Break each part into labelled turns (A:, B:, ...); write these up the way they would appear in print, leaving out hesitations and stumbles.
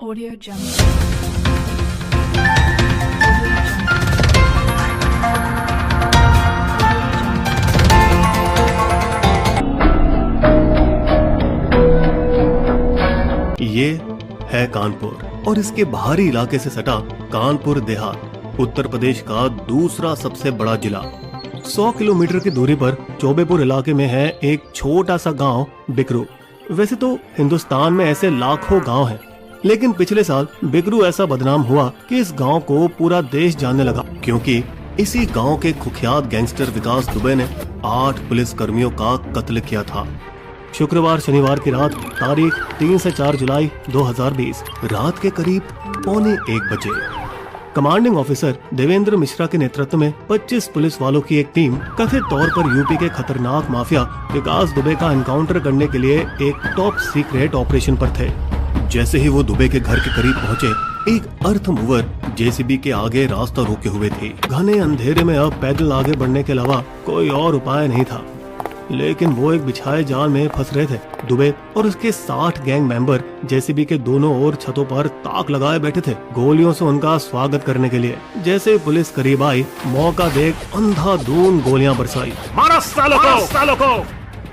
A: Audio Jungle.
B: ये है कानपुर और इसके बाहरी इलाके से सटा कानपुर देहात उत्तर प्रदेश का दूसरा सबसे बड़ा जिला। 100 किलोमीटर की दूरी पर चौबेपुर इलाके में है एक छोटा सा गांव बिकरू। वैसे तो हिंदुस्तान में ऐसे लाखों गांव हैं, लेकिन पिछले साल बिकरू ऐसा बदनाम हुआ कि इस गांव को पूरा देश जानने लगा, क्योंकि इसी गांव के कुख्यात गैंगस्टर विकास दुबे ने 8 पुलिस कर्मियों का कत्ल किया था। शुक्रवार शनिवार की रात तारीख 3 से 4 जुलाई 2020 रात के करीब 1:45 बजे कमांडिंग ऑफिसर देवेंद्र मिश्रा के नेतृत्व में 25 पुलिस वालों की एक टीम कथित तौर पर यूपी के खतरनाक माफिया विकास दुबे का एनकाउंटर करने के लिए एक टॉप सीक्रेट ऑपरेशन पर थे। जैसे ही वो दुबे के घर के करीब पहुंचे, एक अर्थ मूवर जेसीबी के आगे रास्ता रोके हुए थे। घने अंधेरे में अब पैदल आगे बढ़ने के अलावा कोई और उपाय नहीं था, लेकिन वो एक बिछाए जाल में फंस रहे थे। दुबे और उसके 60 गैंग मेंबर जेसीबी के दोनों ओर छतों पर ताक लगाए बैठे थे, गोलियों से उनका स्वागत करने के लिए। जैसे ही पुलिस करीब आई, मौका देख अंधाधुंध गोलियां बरसाई।
C: मारो सालों को!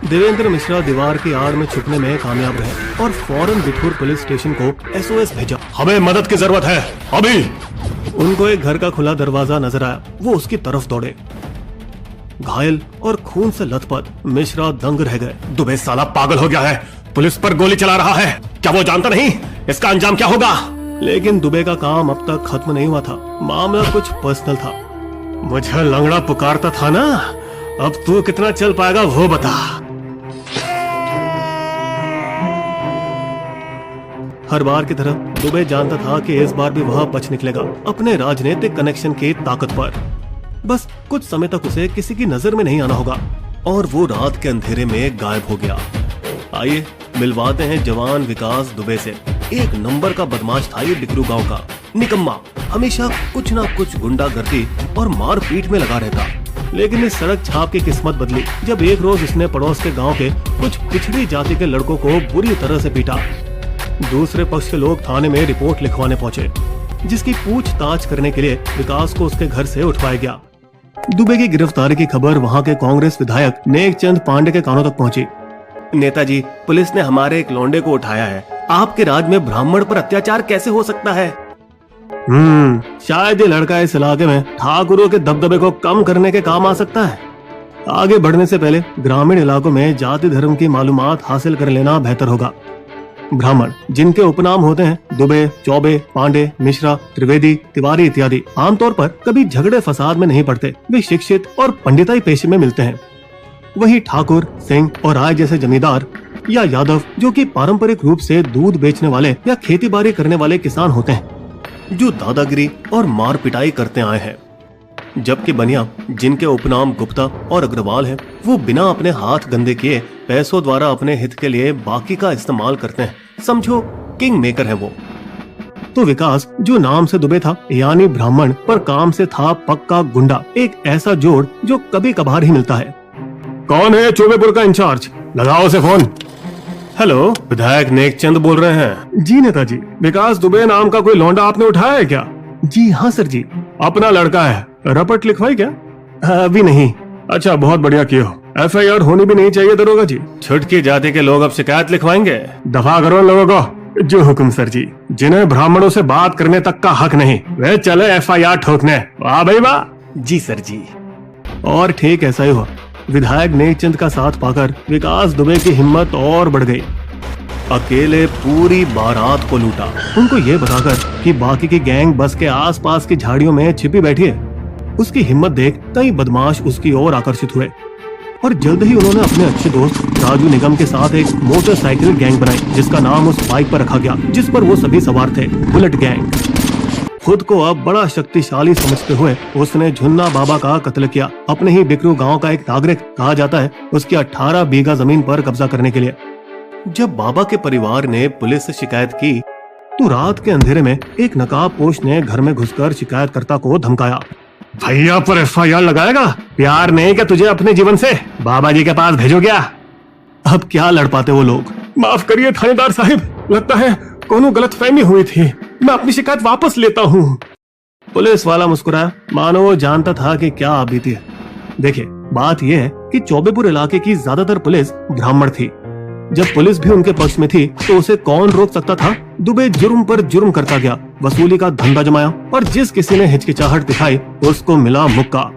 B: देवेंद्र मिश्रा दीवार की आड़ में छुपने में कामयाब रहे और फौरन बिठूर पुलिस स्टेशन को SOS भेजा।
C: हमें मदद की जरूरत है अभी।
B: उनको एक घर का खुला दरवाजा नजर आया, वो उसकी तरफ दौड़े। घायल और खून से लथपथ मिश्रा दंग रह गए।
C: दुबे साला पागल हो गया है, पुलिस पर गोली चला रहा है। क्या वो जानता नहीं इसका अंजाम क्या होगा?
B: लेकिन दुबे का काम अब तक खत्म नहीं हुआ था। मामला कुछ पर्सनल था।
C: मुझे लंगड़ा पुकारता था ना, अब तू कितना चल पाएगा वो बता।
B: हर बार की तरह दुबे जानता था कि इस बार भी वह बच निकलेगा, अपने राजनीतिक कनेक्शन की ताकत पर। बस कुछ समय तक उसे किसी की नजर में नहीं आना होगा, और वो रात के अंधेरे में गायब हो गया। आइए मिलवाते हैं जवान विकास दुबे से। एक नंबर का बदमाश था ये बिकरू गांव का, निकम्मा, हमेशा कुछ ना कुछ गुंडागर्दी और मारपीट में लगा रहता। लेकिन इस सड़क छाप की किस्मत बदली जब एक रोज उसने पड़ोस के गांव के कुछ पिछड़ी जाति के लड़कों को बुरी तरह से पीटा। दूसरे पक्ष के लोग थाने में रिपोर्ट लिखवाने पहुंचे, जिसकी पूछताछ करने के लिए विकास को उसके घर से उठवाया गया। दुबे की गिरफ्तारी की खबर वहां के कांग्रेस विधायक नेकचंद पांडे के कानों तक पहुंची। नेताजी, पुलिस ने हमारे एक लौंडे को उठाया है। आपके राज में ब्राह्मण पर अत्याचार कैसे हो सकता है? शायद ये लड़का इस इलाके में ठाकुरों के दबदबे को कम करने के काम आ सकता है। आगे बढ़ने से पहले ग्रामीण इलाकों में जाति धर्म की मालूमात हासिल कर लेना बेहतर होगा। ब्राह्मण, जिनके उपनाम होते हैं दुबे, चौबे, पांडे, मिश्रा, त्रिवेदी, तिवारी इत्यादि, आमतौर पर कभी झगड़े फसाद में नहीं पड़ते। वे शिक्षित और पंडिताई पेशे में मिलते हैं। वही ठाकुर, सिंह और राय जैसे जमींदार या यादव, जो कि पारंपरिक रूप से दूध बेचने वाले या खेती बाड़ी करने वाले किसान होते हैं, जो दादागिरी और मार पिटाई करते आए हैं। जबकि बनिया, जिनके उपनाम गुप्ता और अग्रवाल हैं, वो बिना अपने हाथ गंदे किए पैसों द्वारा अपने हित के लिए बाकी का इस्तेमाल करते हैं। समझो किंग मेकर है वो। तो विकास, जो नाम से दुबे था, यानी ब्राह्मण, पर काम से था पक्का गुंडा। एक ऐसा जोड़ जो कभी कभार ही मिलता है।
C: कौन है चौबेपुर का इंचार्ज? लगाओ से फोन।
B: हेलो,
C: विधायक नेकचंद बोल रहे हैं।
B: जी नेताजी।
C: विकास दुबे नाम का कोई लौंडा आपने उठाया है क्या?
B: जी हाँ सर जी।
C: अपना लड़का है, रपट लिखवाई क्या?
B: अभी नहीं।
C: अच्छा, बहुत बढ़िया किए हो। FIR होनी भी नहीं चाहिए दरोगा जी।
B: छुटकी जाति के लोग अब शिकायत लिखवाएंगे।
C: दफा करो लोगों को।
B: जो हुक्म सर जी।
C: जिन्हें ब्राह्मणों से बात करने तक का हक नहीं, वे चले FIR ठोकने। वाह भाई वाह।
B: जी सर जी। और ठीक ऐसा ही हुआ। विधायक नेकचंद का साथ पाकर विकास दुबे की हिम्मत और बढ़ गई। अकेले पूरी बारात को लूटा, उनको ये बताकर कि बाकी की गैंग बस के आसपास की झाड़ियों में छिपी बैठी है। उसकी हिम्मत देख कई बदमाश उसकी ओर आकर्षित हुए और जल्द ही उन्होंने अपने अच्छे दोस्त राजू निगम के साथ एक मोटरसाइकिल गैंग बनाई, जिसका नाम उस बाइक पर रखा गया जिस पर वो सभी सवार थे, बुलेट गैंग। खुद को अब बड़ा शक्तिशाली समझते हुए उसने झुन्ना बाबा का कत्ल किया। अपने ही बिकरू गांव का एक नागरिक, कहा जाता है, उसकी 18 बीघा जमीन पर कब्जा करने के लिए। जब बाबा के परिवार ने पुलिस से शिकायत की, तो रात के अंधेरे में एक नकाबपोश ने घर में घुसकर शिकायतकर्ता को धमकाया।
C: भैया पर FIR लगाएगा? प्यार नहीं क्या तुझे अपने जीवन से? बाबा जी के पास भेजो क्या?
B: अब क्या लड़ पाते वो लोग।
C: माफ करिए थानेदार साहिब, लगता है कोनो गलतफहमी हुई थी, मैं अपनी शिकायत वापस लेता हूँ।
B: पुलिस वाला मुस्कुराया, मानो वो जानता था कि क्या आप बीती है। देखिए, बात यह है कि चौबेपुर इलाके की ज्यादातर पुलिस ब्राह्मण थी। जब पुलिस भी उनके पक्ष में थी तो उसे कौन रोक सकता था। दुबे जुर्म पर जुर्म करता गया, वसूली का धंधा जमाया और जिस किसी ने हिचकिचाहट दिखाई उसको मिला मुक्का।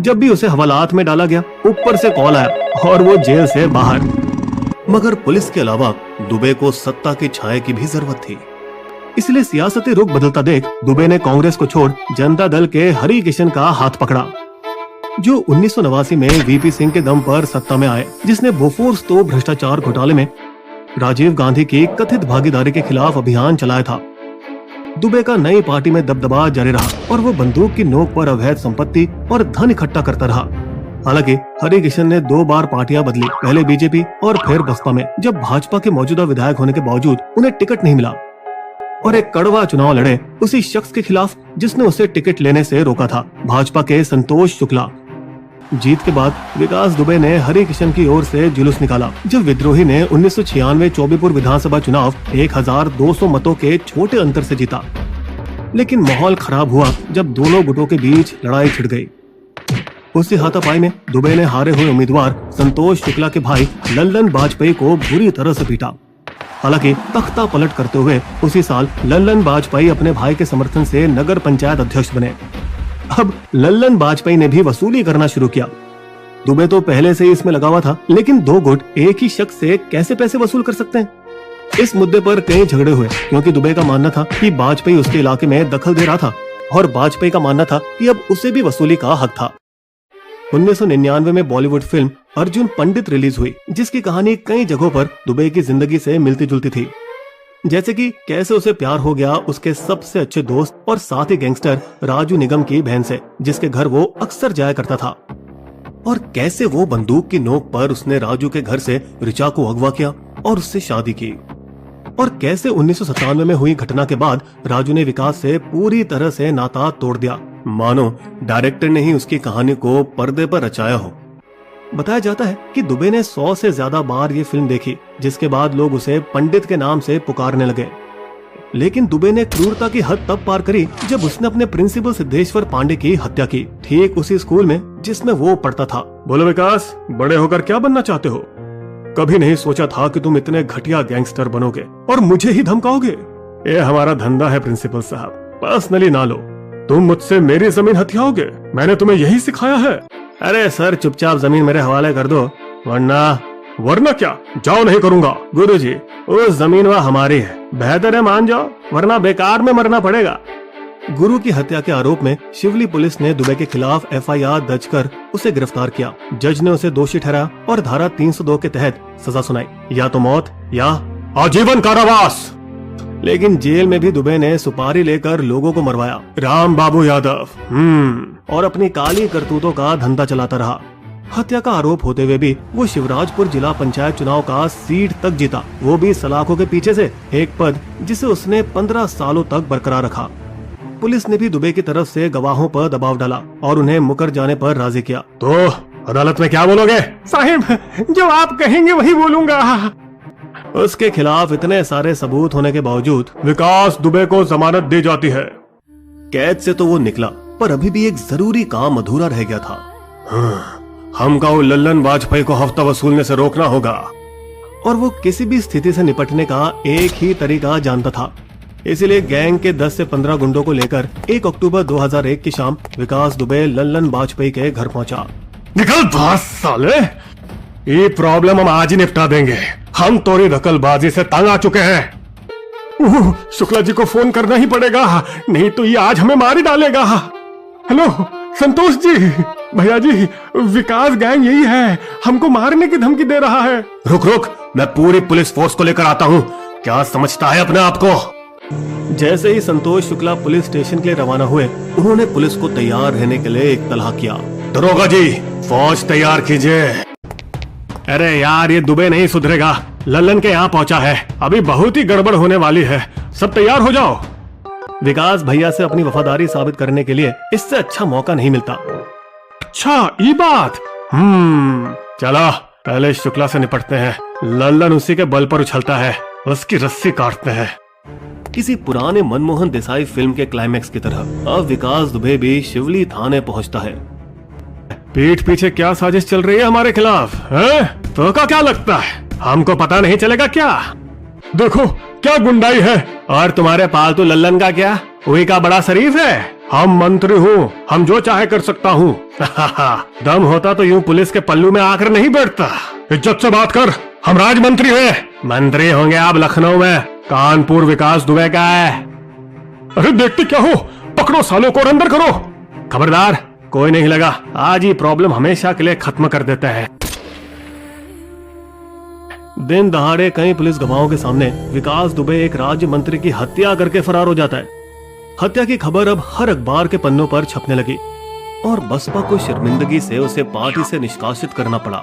B: जब भी उसे हवालात में डाला गया, ऊपर से कॉल आया और वो जेल से बाहर। मगर पुलिस के अलावा दुबे को सत्ता की छाया की भी जरूरत थी। इसलिए सियासती रुख बदलता देख दुबे ने कांग्रेस को छोड़ जनता दल के हरि किशन का हाथ पकड़ा, जो 1989 में वीपी सिंह के दम पर सत्ता में आए, जिसने बोफोर्स तो भ्रष्टाचार घोटाले में राजीव गांधी की कथित भागीदारी के खिलाफ अभियान चलाया था। दुबे का नई पार्टी में दबदबा जारी रहा और वो बंदूक की नोक पर अवैध संपत्ति और धन इकट्ठा करता रहा। हालांकि हरि किशन ने 2 बार पार्टियां बदली, पहले बीजेपी और फिर बसपा में, जब भाजपा के मौजूदा विधायक होने के बावजूद उन्हें टिकट नहीं मिला, और एक कड़वा चुनाव लड़े उसी शख्स के खिलाफ जिसने उसे टिकट लेने से रोका था, भाजपा के संतोष शुक्ला। जीत के बाद विकास दुबे ने हरि किशन की ओर से जुलूस निकाला, जब विद्रोही ने 1996 चौबेपुर विधानसभा चुनाव 1200 मतों के छोटे अंतर से जीता। लेकिन माहौल खराब हुआ जब दोनों गुटों के बीच लड़ाई छिड़ गई। उसी हाथापाई में दुबे ने हारे हुए उम्मीदवार संतोष शुक्ला के भाई लल्लन वाजपेयी को बुरी तरह से पीटा। हालांकि तख्ता पलट करते हुए उसी साल लल्लन वाजपेयी अपने भाई के समर्थन से नगर पंचायत अध्यक्ष बने। अब लल्लन वाजपेयी ने भी वसूली करना शुरू किया। दुबे तो पहले से ही इसमें लगा हुआ था, लेकिन 2 गुट एक ही शख्स से कैसे पैसे वसूल कर सकते हैं? इस मुद्दे पर कई झगड़े हुए, क्योंकि दुबे का मानना था कि वाजपेयी उसके इलाके में दखल दे रहा था और वाजपेयी का मानना था कि अब उसे भी वसूली का हक था। 1999 में बॉलीवुड फिल्म अर्जुन पंडित रिलीज हुई, जिसकी कहानी कई जगहों पर दुबे की जिंदगी से मिलती जुलती थी। जैसे कि कैसे उसे प्यार हो गया उसके सबसे अच्छे दोस्त और साथ ही गैंगस्टर राजू निगम की बहन से, जिसके घर वो अक्सर जाया करता था, और कैसे वो बंदूक की नोक पर उसने राजू के घर से ऋचा को अगवा किया और उससे शादी की, और कैसे 1997 में हुई घटना के बाद राजू ने विकास से पूरी तरह से नाता तोड़ दिया, मानो डायरेक्टर ने ही उसकी कहानी को पर्दे पर रचाया हो। बताया जाता है कि दुबे ने 100 से ज्यादा बार ये फिल्म देखी, जिसके बाद लोग उसे पंडित के नाम से पुकारने लगे। लेकिन दुबे ने क्रूरता की हद तब पार करी जब उसने अपने प्रिंसिपल सिद्धेश्वर पांडे की हत्या की, ठीक उसी स्कूल में जिसमें वो पढ़ता था। बोलो विकास, बड़े होकर क्या बनना चाहते हो? कभी नहीं सोचा था कि तुम इतने घटिया गैंगस्टर बनोगे और मुझे ही धमकाओगे। ये हमारा धंधा है प्रिंसिपल साहब, पर्सनली ना लो। तुम मुझसे मेरी जमीन हथियाओगे? मैंने तुम्हें यही सिखाया है। अरे सर, चुपचाप जमीन मेरे हवाले कर दो, वरना क्या? जाओ, नहीं करूंगा। गुरुजी, उस जमीन वह हमारी है, बेहतर है मान जाओ, वरना बेकार में मरना पड़ेगा। गुरु की हत्या के आरोप में शिवली पुलिस ने दुबे के खिलाफ FIR दर्ज कर उसे गिरफ्तार किया। जज ने उसे दोषी ठहराया और धारा 302 के तहत सजा सुनाई, या तो मौत या आजीवन कारावास। लेकिन जेल में भी दुबे ने सुपारी लेकर लोगों को मरवाया, राम बाबू यादव, और अपनी काली करतूतों का धंधा चलाता रहा। हत्या का आरोप होते हुए भी वो शिवराजपुर जिला पंचायत चुनाव का सीट तक जीता, वो भी सलाखों के पीछे से, एक पद जिसे उसने 15 सालों तक बरकरार रखा। पुलिस ने भी दुबे की तरफ से गवाहों पर दबाव डाला और उन्हें मुकर जाने पर राजी किया।
C: तो अदालत में क्या बोलोगे?
B: साहिब, जो आप कहेंगे वही बोलूंगा। उसके खिलाफ इतने सारे सबूत होने के बावजूद
C: विकास दुबे को जमानत दी जाती है।
B: कैद से तो वो निकला, पर अभी भी एक जरूरी काम अधूरा रह गया था।
C: हमको लल्लन वाजपेयी को हफ्ता वसूलने से रोकना होगा,
B: और वो किसी भी स्थिति से निपटने का एक ही तरीका जानता था। इसीलिए गैंग के 10 से 15 गुंडों को लेकर 1 अक्टूबर 2001 की शाम विकास दुबे लल्लन वाजपेयी के घर पहुंचा।
C: निकल भाग साले, ये प्रॉब्लम हम आज ही निपटा देंगे। हम तोरी दखलबाजी से तंग आ चुके हैं। शुक्ला जी को फोन करना ही पड़ेगा, नहीं तो ये आज हमें मार ही डालेगा। हेलो संतोष जी, भैया जी, विकास गैंग यही है, हमको मारने की धमकी दे रहा है। रुक रुक, मैं पूरी पुलिस फोर्स को लेकर आता हूँ। क्या समझता है अपने आप को?
B: जैसे ही संतोष शुक्ला पुलिस स्टेशन के लिए रवाना हुए, उन्होंने पुलिस को तैयार रहने के लिए एक तलहा किया।
C: दरोगा जी, फौज तैयार कीजिए।
B: अरे यार, ये दुबे नहीं सुधरेगा, लल्लन के यहाँ पहुँचा है, अभी बहुत ही गड़बड़ होने वाली है, सब तैयार हो जाओ। विकास भैया से अपनी वफादारी साबित करने के लिए इससे अच्छा मौका नहीं मिलता।
C: अच्छा, ये बात। चलो पहले शुक्ला से निपटते हैं। लल्लन उसी के बल पर उछलता है, उसकी रस्सी काटते हैं।
B: किसी पुराने मनमोहन देसाई फिल्म के क्लाइमैक्स की तरह अब विकास दुबे भी शिवली थाने पहुंचता है।
C: पीठ पीछे क्या साजिश चल रही है हमारे खिलाफ, हैं? तो क्या लगता है हमको पता नहीं चलेगा क्या? देखो क्या गुंडाई है।
B: और तुम्हारे पालतू लल्लन का क्या, वही का बड़ा शरीफ है।
C: हम मंत्री हूँ, हम जो चाहे कर सकता हूँ। दम होता तो यूं पुलिस के पल्लू में आकर नहीं बैठता। इज्जत से बात कर, हम राजमंत्री हैं।
B: मंत्री होंगे आप लखनऊ में, कानपुर विकास दुबे का है।
C: अरे देखते क्या हो, पकड़ो सालों को और अंदर करो।
B: खबरदार, कोई नहीं लगा, आज ही प्रॉब्लम हमेशा के लिए खत्म कर देते हैं। दिन दहाड़े कई पुलिस गवाहों के सामने विकास दुबे एक राज्य मंत्री की हत्या करके फरार हो जाता है। हत्या की खबर अब हर अखबार के पन्नों पर छपने लगी और बसपा को शर्मिंदगी से उसे पार्टी से निष्कासित करना पड़ा।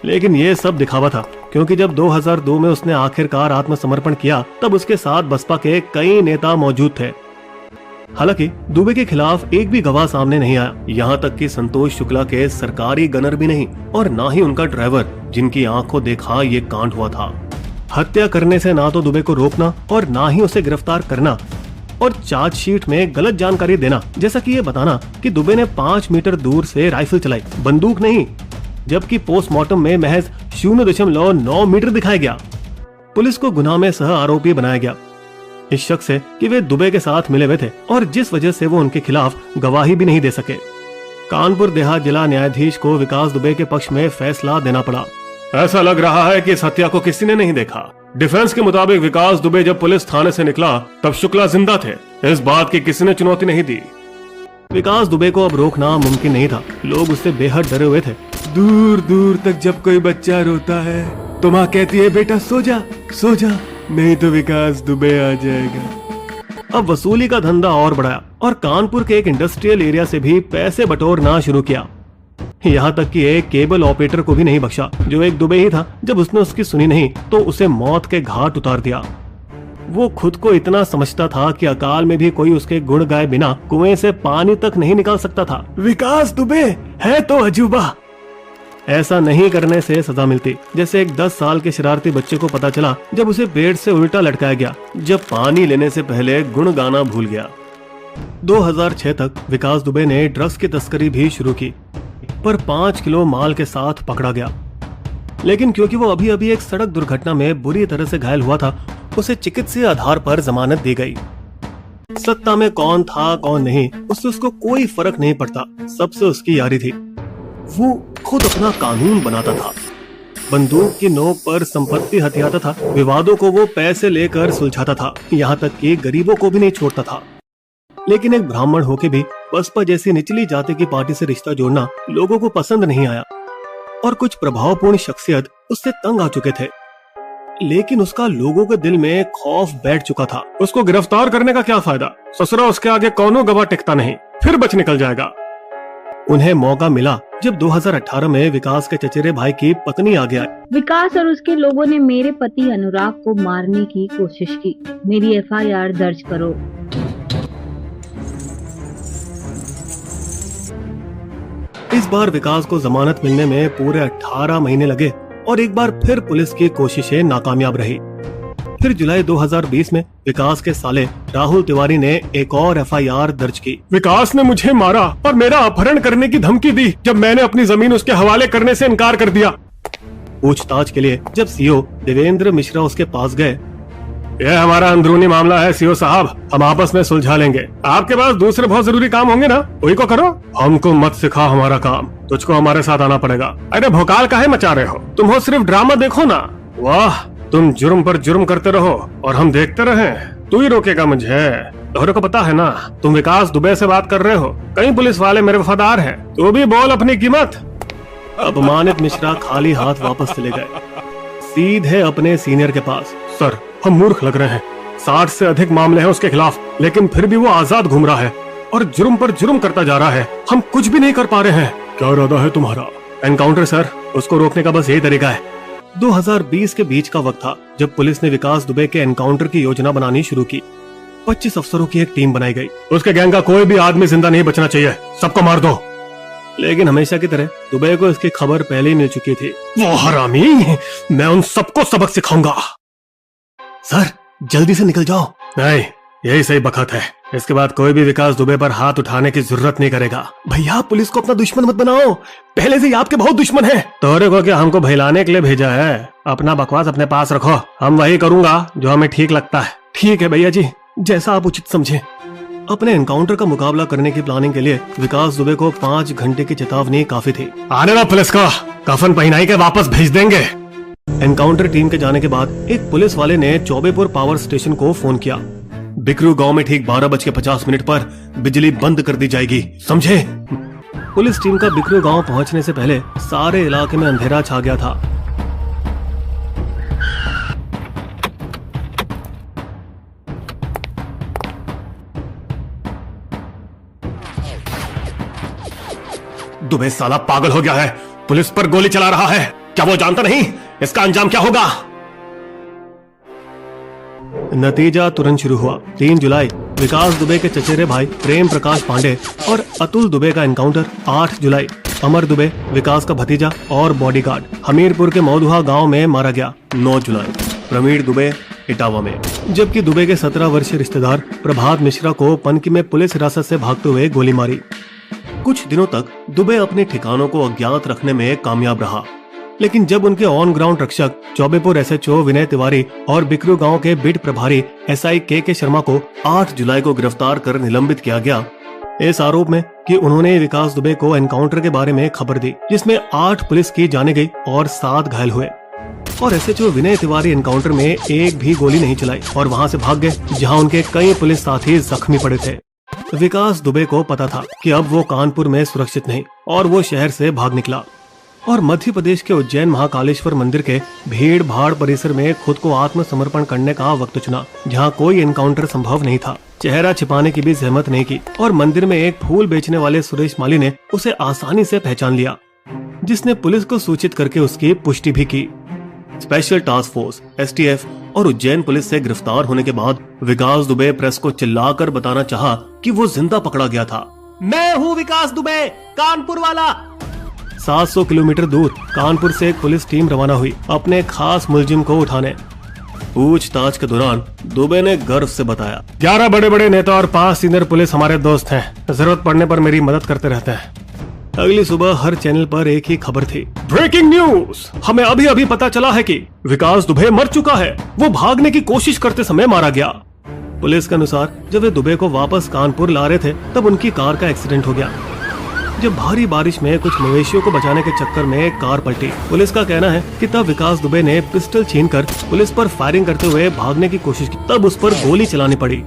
B: लेकिन ये सब दिखावा था, क्योंकि जब 2002 में उसने आखिरकार आत्मसमर्पण किया तब उसके साथ बसपा के कई नेता मौजूद थे। हालांकि दुबे के खिलाफ एक भी गवाह सामने नहीं आया, यहाँ तक कि संतोष शुक्ला के सरकारी गनर भी नहीं और ना ही उनका ड्राइवर, जिनकी आंखों देखा ये कांड हुआ था। हत्या करने से ना तो दुबे को रोकना और ना ही उसे गिरफ्तार करना और चार्जशीट में गलत जानकारी देना, जैसा कि ये बताना कि दुबे ने 5 मीटर दूर से राइफल चलाई, बंदूक नहीं, जबकि पोस्टमार्टम में महज 0.9 मीटर दिखाया गया। पुलिस को गुनाह में सह आरोपी बनाया गया इस शक से कि वे दुबे के साथ मिले हुए थे और जिस वजह से वो उनके खिलाफ गवाही भी नहीं दे सके। कानपुर देहात जिला न्यायाधीश को विकास दुबे के पक्ष में फैसला देना पड़ा।
C: ऐसा लग रहा है कि इस हत्या को किसी ने नहीं देखा। डिफेंस के मुताबिक विकास दुबे जब पुलिस थाने से निकला तब शुक्ला जिंदा थे, इस बात की किसी ने चुनौती नहीं दी।
B: विकास दुबे को अब रोकना मुमकिन नहीं था, लोग उससे बेहद डरे हुए थे। दूर दूर तक जब कोई बच्चा रोता है तो माँ कहती है बेटा सो जा, सो जा, नहीं तो विकास दुबे आ जाएगा। अब वसूली का धंधा और बढ़ाया और कानपुर के एक इंडस्ट्रियल एरिया से भी पैसे बटोरना शुरू किया। यहाँ तक कि एक केबल ऑपरेटर को भी नहीं बख्शा, जो एक दुबे ही था। जब उसने उसकी सुनी नहीं तो उसे मौत के घाट उतार दिया। वो खुद को इतना समझता था कि अकाल में भी कोई उसके गुण गाए बिना कुएं से पानी तक नहीं निकाल सकता था। विकास दुबे है तो अजूबा। ऐसा नहीं करने से सजा मिलती, जैसे एक 10 साल के शरारती बच्चे को पता चला जब उसे पेड़ से उल्टा लटकाया गया, जब पानी लेने से पहले गुण गाना भूल गया। 2006 तक विकास दुबे ने ड्रग्स की तस्करी भी शुरू की, पर 5 किलो माल के साथ पकड़ा गया। लेकिन क्योंकि वो अभी अभी एक सड़क दुर्घटना में बुरी तरह से घायल हुआ था, उसे चिकित्सीय आधार पर जमानत दी गई। सत्ता में कौन था कौन नहीं, उससे उसको कोई फर्क नहीं पड़ता, सबसे उसकी यारी थी। वो खुद अपना कानून बनाता था, बंदूक की नोक पर संपत्ति हथियाता था, विवादों को वो पैसे लेकर सुलझाता था, यहाँ तक कि गरीबों को भी नहीं छोड़ता था। लेकिन एक ब्राह्मण होके भी बसपा जैसी निचली जाति की पार्टी से रिश्ता जोड़ना लोगों को पसंद नहीं आया और कुछ प्रभावपूर्ण शख्सियत उससे तंग आ चुके थे। लेकिन उसका लोगों के दिल में खौफ बैठ चुका था।
C: उसको गिरफ्तार करने का क्या फायदा, ससुरा उसके आगे कौनो गवाह टिकता नहीं, फिर बच निकल जाएगा।
B: उन्हें मौका मिला जब 2018 में विकास के चचेरे भाई की पत्नी आगे आई।
A: विकास और उसके लोगों ने मेरे पति अनुराग को मारने की कोशिश की, मेरी FIR दर्ज करो।
B: इस बार विकास को जमानत मिलने में पूरे 18 महीने लगे और एक बार फिर पुलिस की कोशिशें नाकामयाब रही। फिर जुलाई 2020 में विकास के साले राहुल तिवारी ने एक और FIR दर्ज की।
C: विकास ने मुझे मारा और मेरा अपहरण करने की धमकी दी जब मैंने अपनी जमीन उसके हवाले करने से इनकार कर दिया।
B: पूछताछ के लिए जब CO देवेंद्र मिश्रा उसके पास गए,
C: यह हमारा अंदरूनी मामला है CO साहब, हम आपस में सुलझा लेंगे। आपके पास दूसरे बहुत जरूरी काम होंगे ना, वही को करो, हमको मत सिखा हमारा काम, तुझको हमारे साथ आना पड़ेगा। अरे भोकाल काहे मचा रहे हो, तुम हो सिर्फ ड्रामा देखो ना। वाह, तुम जुर्म पर जुर्म करते रहो और हम देखते रहें, तू ही रोकेगा मुझे। तोहरे को पता है ना, तुम विकास दुबे से बात कर रहे हो, कई पुलिस वाले मेरे वफादार हैं, तू भी बोल अपनी कीमत।
B: अपमानित मिश्रा खाली हाथ वापस चले गए, सीधे अपने सीनियर के पास।
C: सर, हम मूर्ख लग रहे हैं, 60 से अधिक मामले हैं उसके खिलाफ, लेकिन फिर भी वो आजाद घूम रहा है और जुर्म पर जुर्म करता जा रहा है, हम कुछ भी नहीं कर पा रहे हैं। क्या इरादा है तुम्हारा?
B: एनकाउंटर सर, उसको रोकने का बस यही तरीका है। 2020 के बीच का वक्त था जब पुलिस ने विकास दुबे के एनकाउंटर की योजना बनानी शुरू की। 25 अफसरों की एक टीम बनाई गई।
C: उसके गैंग का कोई भी आदमी जिंदा नहीं बचना चाहिए, सबको मार दो।
B: लेकिन हमेशा की तरह दुबे को इसकी खबर पहले ही मिल चुकी थी।
C: वो हरामी, मैं उन सबको सबक सिखाऊंगा।
B: सर, जल्दी से निकल जाओ,
C: नहीं, यही सही बखत है। इसके बाद कोई भी विकास दुबे पर हाथ उठाने की जरूरत नहीं करेगा।
B: भैया पुलिस को अपना दुश्मन मत बनाओ, पहले से ही आपके बहुत दुश्मन है।
C: तोरे को क्या हमको भैलाने के लिए भेजा है? अपना बकवास अपने पास रखो, हम वही करूंगा जो हमें ठीक लगता है।
B: ठीक है भैया जी, जैसा आप उचित समझे। अपने एनकाउंटर का मुकाबला करने की प्लानिंग के लिए विकास दुबे को 5 घंटे की चेतावनी काफी थी।
C: आने दो पुलिस को, कफन पहनाई के वापस भेज देंगे।
B: एनकाउंटर टीम के जाने के बाद एक पुलिस वाले ने चौबेपुर पावर स्टेशन को फोन किया। बिकरू गांव में ठीक 12:50 पर बिजली बंद कर दी जाएगी, समझे? पुलिस टीम का बिकरू गांव पहुंचने से पहले सारे इलाके में अंधेरा छा गया था।
C: दुबे साला पागल हो गया है, पुलिस पर गोली चला रहा है। क्या वो जानता नहीं इसका अंजाम क्या होगा?
B: नतीजा तुरंत शुरू हुआ। 3 जुलाई विकास दुबे के चचेरे भाई प्रेम प्रकाश पांडे और अतुल दुबे का एनकाउंटर। 8 जुलाई अमर दुबे, विकास का भतीजा और बॉडीगार्ड, हमीरपुर के मौदुहा गांव में मारा गया। 9 जुलाई प्रवीण दुबे इटावा में, जबकि दुबे के 17 वर्षीय रिश्तेदार प्रभात मिश्रा को पनकी में पुलिस हिरासत से भागते हुए गोली मारी। कुछ दिनों तक दुबे अपने ठिकानों को अज्ञात रखने में कामयाब रहा, लेकिन जब उनके ऑन ग्राउंड रक्षक चौबेपुर एसएचओ विनय तिवारी और बिकरू गांव के बिट प्रभारी एसआई के शर्मा को 8 जुलाई को गिरफ्तार कर निलंबित किया गया, इस आरोप में कि उन्होंने विकास दुबे को एनकाउंटर के बारे में खबर दी, जिसमें 8 पुलिस की जाने गई और 7 घायल हुए। और एसएचओ विनय तिवारी एनकाउंटर में एक भी गोली नहीं चलाई और वहां से भाग गए, जहां उनके कई पुलिस साथी जख्मी पड़े थे। विकास दुबे को पता था कि अब वो कानपुर में सुरक्षित नहीं और वो शहर से भाग निकला और मध्य प्रदेश के उज्जैन महाकालेश्वर मंदिर के भीड़ भाड़ परिसर में खुद को आत्मसमर्पण करने का वक्त चुना, जहां कोई एनकाउंटर संभव नहीं था। चेहरा छिपाने की भी जहमत नहीं की और मंदिर में एक फूल बेचने वाले सुरेश माली ने उसे आसानी से पहचान लिया, जिसने पुलिस को सूचित करके उसकी पुष्टि भी की। स्पेशल टास्क फोर्स एसटीएफ और उज्जैन पुलिस से गिरफ्तार होने के बाद विकास दुबे प्रेस को चिल्लाकर बताना चाहा कि वो जिंदा पकड़ा गया था। मैं हूँ विकास दुबे, कानपुर वाला। 700 किलोमीटर दूर कानपुर से एक पुलिस टीम रवाना हुई अपने खास मुलजिम को उठाने। पूछताछ के दौरान दुबे ने गर्व से बताया,
C: 11 बड़े बड़े नेता और 5 सीनियर पुलिस हमारे दोस्त हैं, जरूरत पड़ने पर मेरी मदद करते रहते हैं।
B: अगली सुबह हर चैनल पर एक ही खबर थी,
C: ब्रेकिंग न्यूज, हमें अभी अभी पता चला है कि विकास दुबे मर चुका है, वो भागने की कोशिश करते समय मारा गया।
B: पुलिस के अनुसार जब वे दुबे को वापस कानपुर ला रहे थे तब उनकी कार का एक्सीडेंट हो गया। जब भारी बारिश में कुछ मवेशियों को बचाने के चक्कर में कार पलटी। पुलिस का कहना है कि तब विकास दुबे ने पिस्टल छीनकर पुलिस पर फायरिंग करते हुए भागने की कोशिश की, तब उस पर गोली चलानी पड़ी।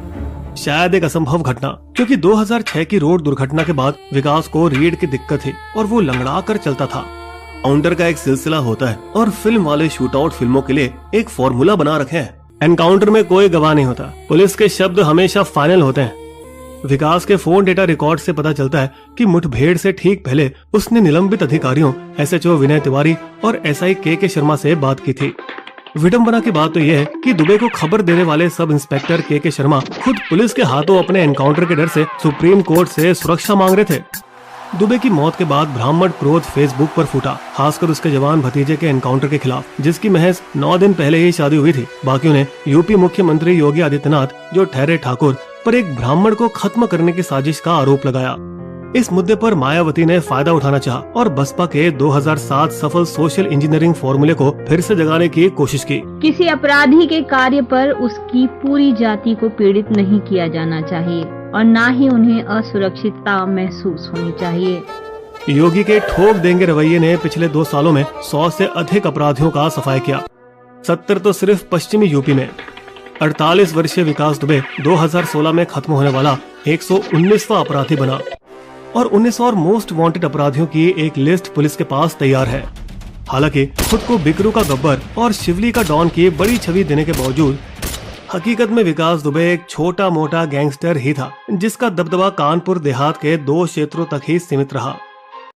B: शायद एक असंभव घटना, क्योंकि 2006 की रोड दुर्घटना के बाद विकास को रीढ़ की दिक्कत थी और वो लंगड़ा कर चलता था। काउंटर का एक सिलसिला होता है और फिल्म वाले शूटआउट फिल्मों के लिए एक फॉर्मूला बना रखे हैं। एनकाउंटर में कोई गवाह नहीं होता, पुलिस के शब्द हमेशा फाइनल होते हैं। विकास के फोन डेटा रिकॉर्ड से पता चलता है कि मुठभेड़ से ठीक पहले उसने निलंबित अधिकारियों एसएचओ विनय तिवारी और एसआई के शर्मा से बात की थी। विडंबना की बात तो यह है कि दुबे को खबर देने वाले सब इंस्पेक्टर के शर्मा खुद पुलिस के हाथों अपने एनकाउंटर के डर से सुप्रीम कोर्ट से सुरक्षा मांग रहे थे। दुबे की मौत के बाद ब्राह्मण क्रोध फेसबुक पर फूटा, खासकर उसके जवान भतीजे के एनकाउंटर के खिलाफ, जिसकी महज 9 दिन पहले ही शादी हुई थी। बाकियों ने यूपी मुख्यमंत्री योगी आदित्यनाथ, जो ठहरे ठाकुर, पर एक ब्राह्मण को खत्म करने की साजिश का आरोप लगाया। इस मुद्दे पर मायावती ने फायदा उठाना चाहा और बसपा के 2007 सफल सोशल इंजीनियरिंग फॉर्मूले को फिर से जगाने की कोशिश की।
A: किसी अपराधी के कार्य पर उसकी पूरी जाति को पीड़ित नहीं किया जाना चाहिए और न ही उन्हें असुरक्षितता महसूस होनी चाहिए।
B: योगी के ठोक देंगे रवैये ने पिछले 2 सालों में 100 से अधिक अपराधियों का सफाया किया। 70 तो सिर्फ पश्चिमी यूपी में। 48 वर्षीय विकास दुबे 2016 में खत्म होने वाला 119वां अपराधी बना और 19 और मोस्ट वांटेड अपराधियों की एक लिस्ट पुलिस के पास तैयार है। हालांकि खुद को बिकरू का गब्बर और शिवली का डॉन की बड़ी छवि देने के बावजूद हकीकत में विकास दुबे एक छोटा मोटा गैंगस्टर ही था, जिसका दबदबा कानपुर देहात के 2 क्षेत्रों तक ही सीमित रहा।